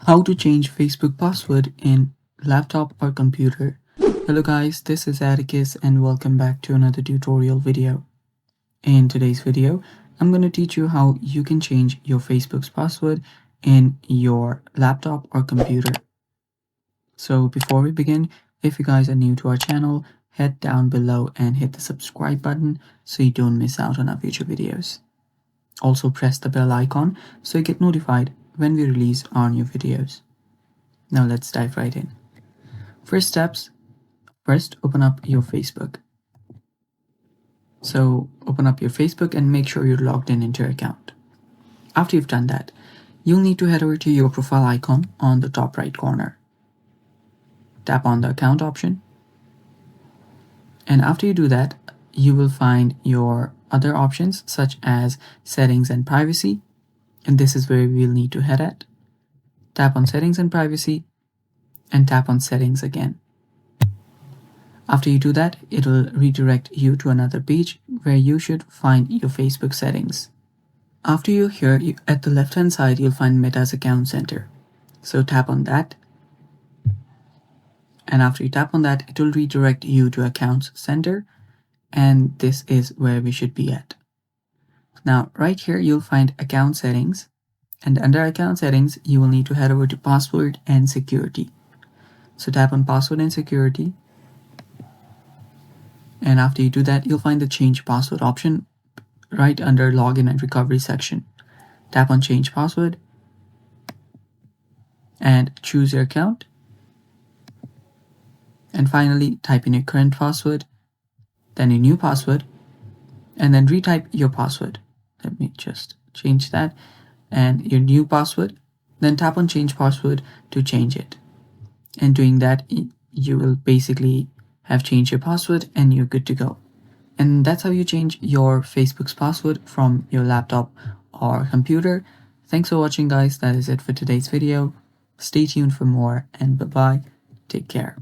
How to change Facebook password in laptop or computer. Hello guys, this is Atticus and welcome back to another tutorial video. In today's video, I'm going to teach you how you can change your Facebook's password in your laptop or computer. So before we begin, if you guys are new to our channel, head down below and hit the subscribe button so you don't miss out on our future videos. Also press the bell icon so you get notified when we release our new videos. Now let's dive right in. First, open up your Facebook. So open up your Facebook and make sure you're logged in into your account. After you've done that, you'll need to head over to your profile icon on the top right corner. Tap on the account option. And after you do that, you will find your other options such as settings and privacy. And this is where we'll need to head at. Tap on settings and privacy and tap on settings again. After you do that, it will redirect you to another page where you should find your Facebook settings. After you're here, at the left hand side, you'll find Meta's Account Center. So tap on that. And after you tap on that, it will redirect you to Accounts Center. And this is where we should be at. Now, right here, you'll find Account Settings. And under Account Settings, you will need to head over to Password and Security. So tap on Password and Security. And after you do that, you'll find the Change Password option right under Login and Recovery section. Tap on Change Password and choose your account. And finally, type in your current password, then your new password, and then retype your password. Let me just change that. And your new password, then tap on Change Password to change it. And doing that, you will basically have changed your password and you're good to go. And that's how you change your Facebook's password from your laptop or computer. Thanks for watching, guys. That is it for today's video. Stay tuned for more and bye-bye. Take care.